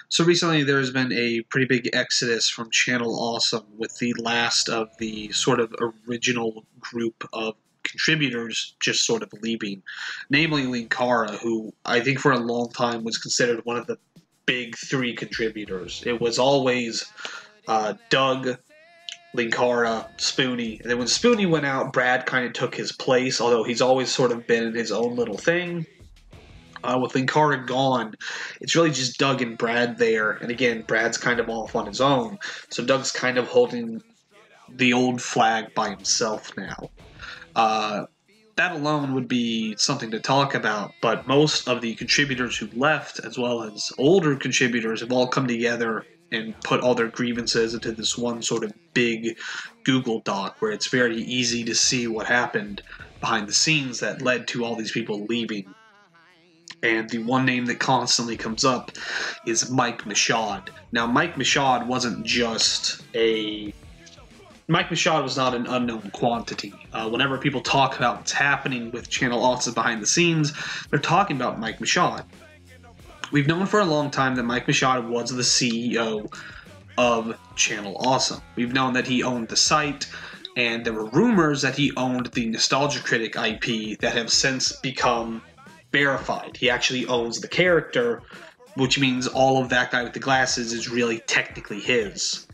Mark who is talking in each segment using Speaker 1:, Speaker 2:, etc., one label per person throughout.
Speaker 1: So recently there's been a pretty big exodus from Channel Awesome with the last of the sort of original group of contributors just sort of leaving. Namely Linkara, who I think for a long time was considered one of the big three contributors. It was always Doug, Linkara, Spoonie. And then when Spoonie went out, Brad kind of took his place, although he's always sort of been in his own little thing. With Linkara gone, it's really just Doug and Brad there. And again, Brad's kind of off on his own. So Doug's kind of holding the old flag by himself now. That alone would be something to talk about, but most of the contributors who left, as well as older contributors, have all come together and put all their grievances into this one sort of big Google Doc where it's very easy to see what happened behind the scenes that led to all these people leaving. And the one name that constantly comes up is Mike Michaud. Now, Mike Michaud wasn't just a... Mike Michaud was not an unknown quantity. Whenever people talk about what's happening with Channel Awesome behind the scenes, they're talking about Mike Michaud. We've known for a long time that Mike Michaud was the CEO of Channel Awesome. We've known that he owned the site, and there were rumors that he owned the Nostalgia Critic IP that have since become verified. He actually owns the character, which means all of that guy with the glasses is really technically his.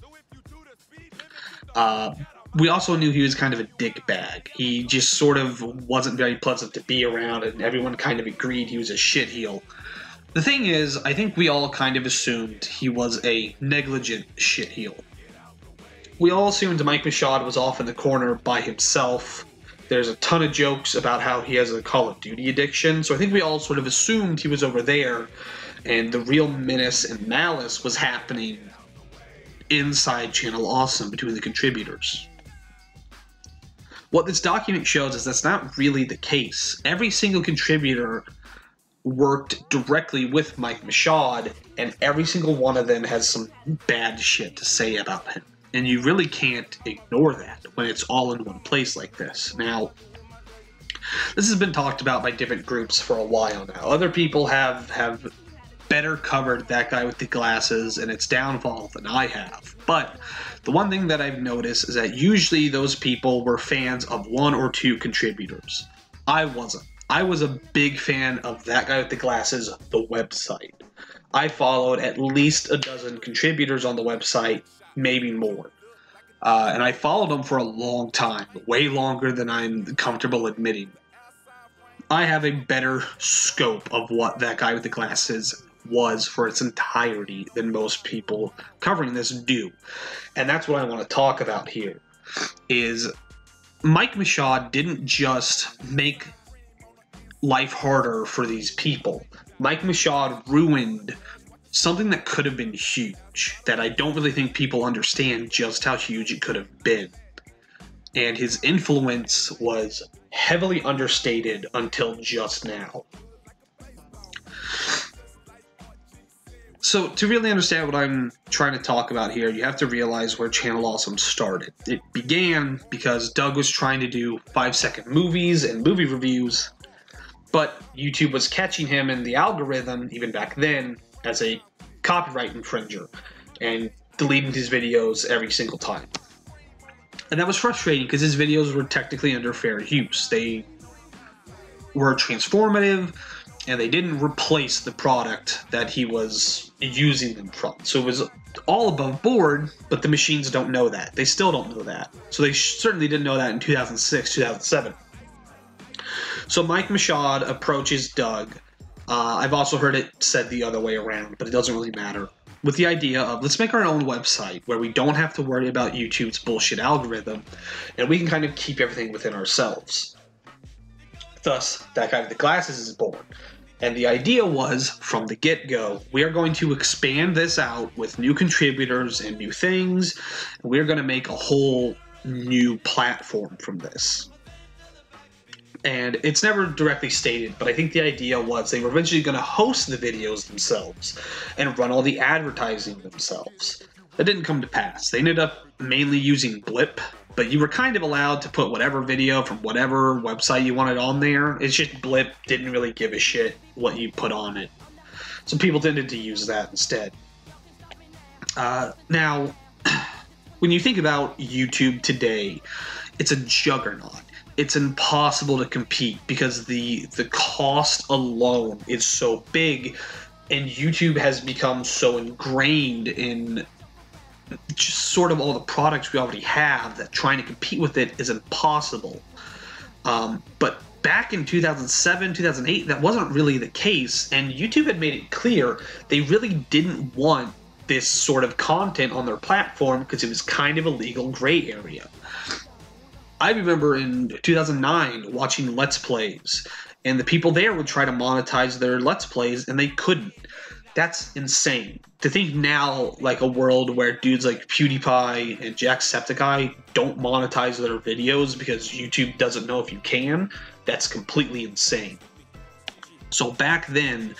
Speaker 1: We also knew he was kind of a dickbag. He just sort of wasn't very pleasant to be around, and everyone kind of agreed he was a shitheel. The thing is, I think we all kind of assumed he was a negligent shitheel. We all assumed Mike Michaud was off in the corner by himself. There's a ton of jokes about how he has a Call of Duty addiction, so I think we all sort of assumed he was over there, and the real menace and malice was happening inside Channel Awesome between the contributors. What this document shows is that's not really the case. Every single contributor worked directly with Mike Michaud, and every single one of them has some bad shit to say about him. And you really can't ignore that when it's all in one place like this. Now, this has been talked about by different groups for a while now. Other people have better covered that guy with the glasses and its downfall than I have. But the one thing that I've noticed is that usually those people were fans of one or two contributors. I wasn't. I was a big fan of that guy with the glasses, the website. I followed at least a dozen contributors on the website, maybe more. And I followed them for a long time, way longer than I'm comfortable admitting. I have a better scope of what that guy with the glasses was for its entirety than most people covering this do. And that's what I want to talk about here, is Mike Michaud didn't just make life harder for these people. Mike Michaud ruined something that could have been huge, that I don't really think people understand just how huge it could have been. And his influence was heavily understated until just now. So to really understand what I'm trying to talk about here, you have to realize where Channel Awesome started. It began because Doug was trying to do 5-second movies and movie reviews, but YouTube was catching him in the algorithm, even back then, as a copyright infringer, and deleting his videos every single time. And that was frustrating because his videos were technically under fair use. They were transformative, and they didn't replace the product that he was using them from. So it was all above board, but the machines don't know that. They still don't know that. So they certainly didn't know that in 2006, 2007. So Mike Michaud approaches Doug. I've also heard it said the other way around, but it doesn't really matter. With the idea of, let's make our own website where we don't have to worry about YouTube's bullshit algorithm, and we can kind of keep everything within ourselves. Thus, that guy with the glasses is born. And the idea was, from the get-go, we are going to expand this out with new contributors and new things, and we're going to make a whole new platform from this. And it's never directly stated, but I think the idea was they were eventually going to host the videos themselves and run all the advertising themselves. That didn't come to pass. They ended up mainly using Blip, but you were kind of allowed to put whatever video from whatever website you wanted on there. It's just Blip didn't really give a shit what you put on it. So people tended to use that instead. Now, when you think about YouTube today, it's a juggernaut. It's impossible to compete because the cost alone is so big, and YouTube has become so ingrained in just sort of all the products we already have that trying to compete with it is impossible. But back in 2007, 2008, that wasn't really the case, and YouTube had made it clear they really didn't want this sort of content on their platform because it was kind of a legal gray area. I remember in 2009 watching Let's Plays, and the people there would try to monetize their Let's Plays, and they couldn't. That's insane. To think now, like a world where dudes like PewDiePie and Jacksepticeye don't monetize their videos because YouTube doesn't know if you can, that's completely insane. So back then,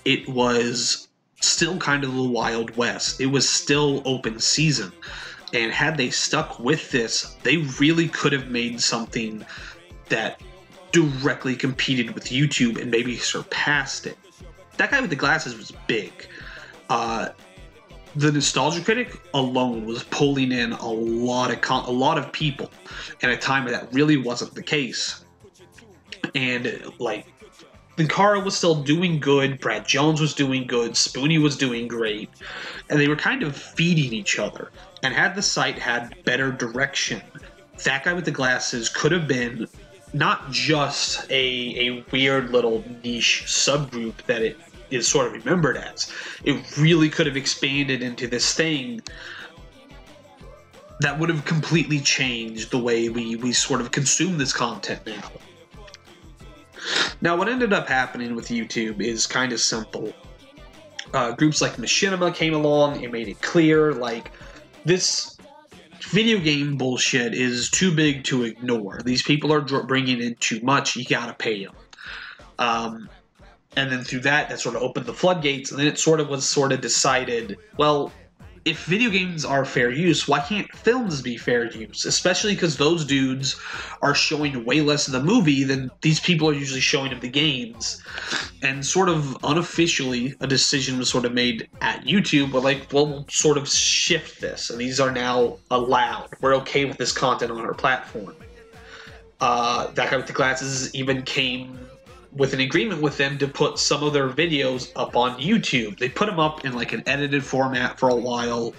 Speaker 1: it was still kind of the Wild West. It was still open season. And had they stuck with this, they really could have made something that directly competed with YouTube and maybe surpassed it. That guy with the glasses was big. The Nostalgia Critic alone was pulling in a lot of people at a time where that really wasn't the case. And like, Linkara was still doing good, Brad Jones was doing good, Spoonie was doing great, and they were kind of feeding each other. And had the site had better direction, that guy with the glasses could have been not just a weird little niche subgroup that it is sort of remembered as. It really could have expanded into this thing that would have completely changed the way we sort of consume this content now. Now, what ended up happening with YouTube is kind of simple. Groups like Machinima came along and made it clear, like, this video game bullshit is too big to ignore. These people are bringing in too much, you gotta pay them. And then through that sort of opened the floodgates, and then it sort of was decided, well, if video games are fair use, why can't films be fair use? Especially because those dudes are showing way less of the movie than these people are usually showing of the games. And sort of unofficially, a decision was sort of made at YouTube, but like, well, we'll sort of shift this, and these are now allowed. We're okay with this content on our platform. That guy with the glasses even came with an agreement with them to put some of their videos up on YouTube. They put them up in like an edited format for a while,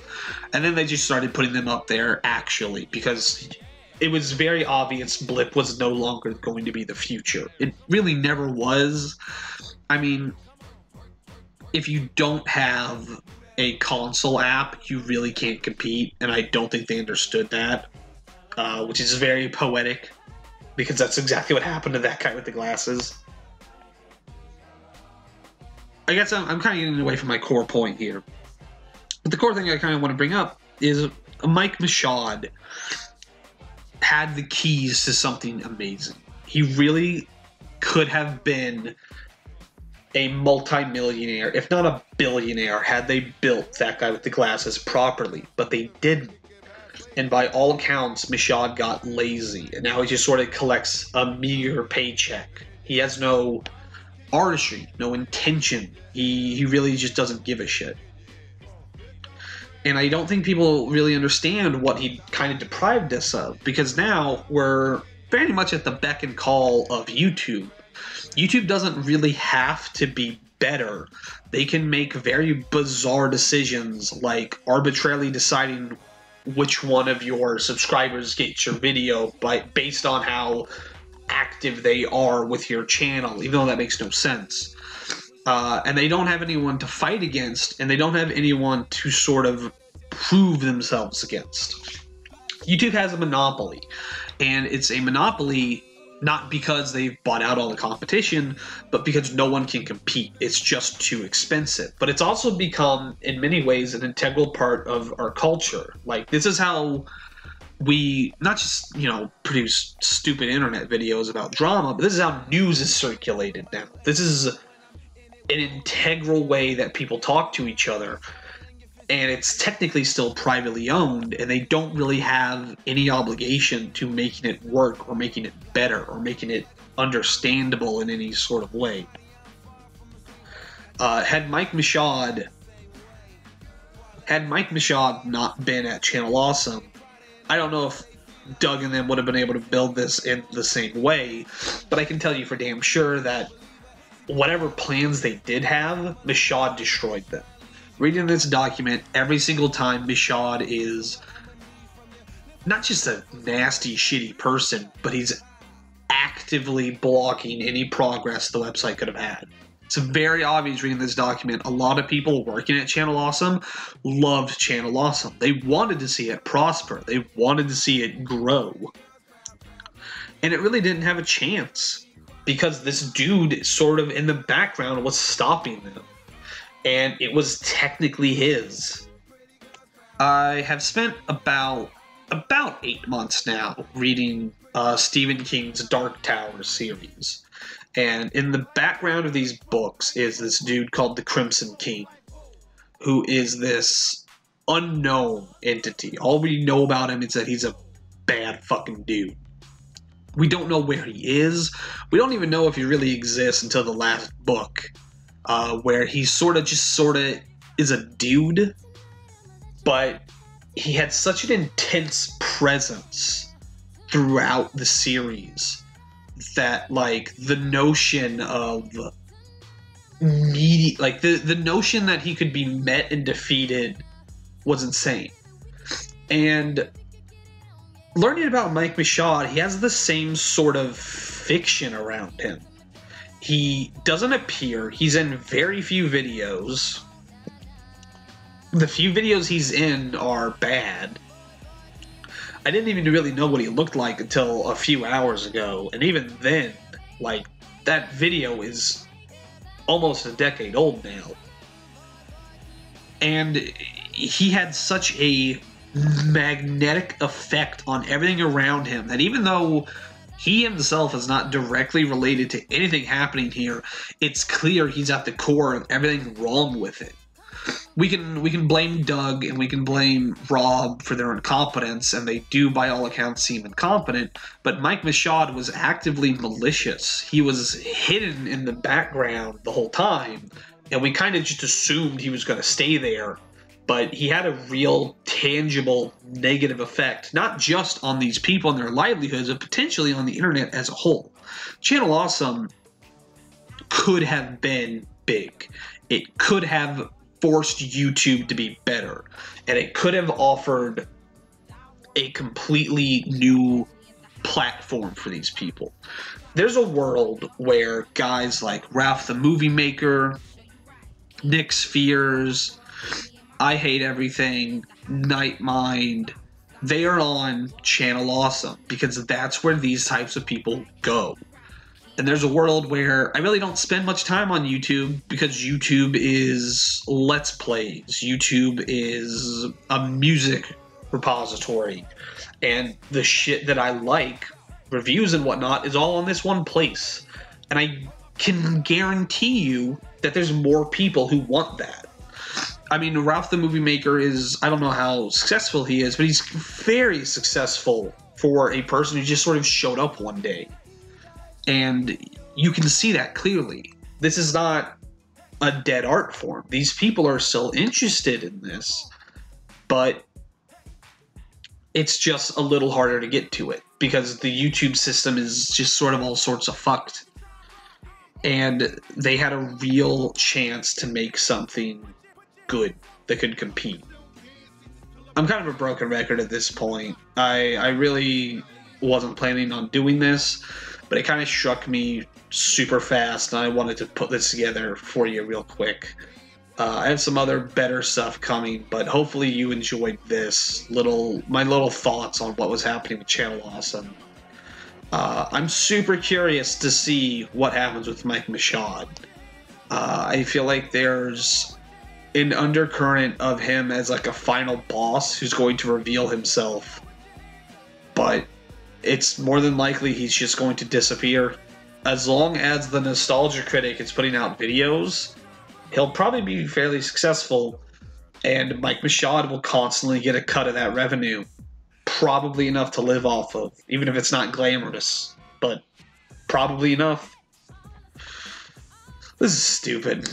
Speaker 1: and then they just started putting them up there actually, because it was very obvious Blip was no longer going to be the future. It really never was. I mean, if you don't have a console app, you really can't compete, and I don't think they understood that, which is very poetic, because that's exactly what happened to that guy with the glasses. I guess I'm kind of getting away from my core point here. But the core thing I kind of want to bring up is Mike Michaud had the keys to something amazing. He really could have been a multi-millionaire, if not a billionaire, had they built that guy with the glasses properly. But they didn't. And by all accounts, Michaud got lazy. And now he just sort of collects a meager paycheck. He has no artistry, no intention. He really just doesn't give a shit. And I don't think people really understand what he kind of deprived us of, because now we're very much at the beck and call of YouTube. YouTube doesn't really have to be better. They can make very bizarre decisions, like arbitrarily deciding which one of your subscribers gets your video based on how active they are with your channel, even though that makes no sense. And they don't have anyone to fight against, and they don't have anyone to sort of prove themselves against. YouTube has a monopoly, and it's a monopoly not because they've bought out all the competition, but because no one can compete. It's just too expensive. But it's also become, in many ways, an integral part of our culture. Like, this is how we not just, produce stupid internet videos about drama, but this is how news is circulated now. This is an integral way that people talk to each other, and it's technically still privately owned, and they don't really have any obligation to making it work or making it better or making it understandable in any sort of way. Had Mike Michaud not been at Channel Awesome, I don't know if Doug and them would have been able to build this in the same way, but I can tell you for damn sure that whatever plans they did have, Michaud destroyed them. Reading this document, every single time Michaud is not just a nasty, shitty person, but he's actively blocking any progress the website could have had. It's very obvious reading this document. A lot of people working at Channel Awesome loved Channel Awesome. They wanted to see it prosper. They wanted to see it grow. And it really didn't have a chance because this dude sort of in the background was stopping them. And it was technically his. I have spent about 8 months now reading Stephen King's Dark Tower series. And in the background of these books is this dude called the Crimson King, who is this unknown entity. All we know about him is that he's a bad fucking dude. We don't know where he is. We don't even know if he really exists until the last book, where he sort of is a dude, but he had such an intense presence throughout the series that, like, the notion of the notion that he could be met and defeated was insane. And learning about Mike Michaud, he has the same sort of fiction around him. He doesn't appear. He's in very few videos. The few videos he's in are bad. I didn't even really know what he looked like until a few hours ago. And even then, like, that video is almost a decade old now. And he had such a magnetic effect on everything around him that even though he himself is not directly related to anything happening here, it's clear he's at the core of everything wrong with it. We can blame Doug and we can blame Rob for their incompetence, and they do by all accounts seem incompetent, but Mike Michaud was actively malicious. He was hidden in the background the whole time, and we kind of just assumed he was going to stay there, but he had a real, tangible, negative effect, not just on these people and their livelihoods, but potentially on the internet as a whole. Channel Awesome could have been big. It could have forced YouTube to be better, and it could have offered a completely new platform for these people. There's a world where guys like Ralph the Movie Maker, Nick Spheres, I Hate Everything, Nightmind, they are on Channel Awesome because that's where these types of people go. And there's a world where I really don't spend much time on YouTube because YouTube is Let's Plays. YouTube is a music repository. And the shit that I like, reviews and whatnot, is all on this one place. And I can guarantee you that there's more people who want that. I mean, Ralph the Movie Maker is, I don't know how successful he is, but he's very successful for a person who just sort of showed up one day. And you can see that clearly. This is not a dead art form. These people are still interested in this, but it's just a little harder to get to it because the YouTube system is just sort of all sorts of fucked. And they had a real chance to make something good that could compete. I'm kind of a broken record at this point. I really wasn't planning on doing this, but it kind of struck me super fast, and I wanted to put this together for you real quick. I have some other better stuff coming, but hopefully you enjoyed this my little thoughts on what was happening with Channel Awesome. I'm super curious to see what happens with Mike Michaud. I feel like there's an undercurrent of him as like a final boss who's going to reveal himself, but it's more than likely he's just going to disappear. As long as the Nostalgia Critic is putting out videos, he'll probably be fairly successful, and Mike Michaud will constantly get a cut of that revenue. Probably enough to live off of, even if it's not glamorous, but probably enough. This is stupid.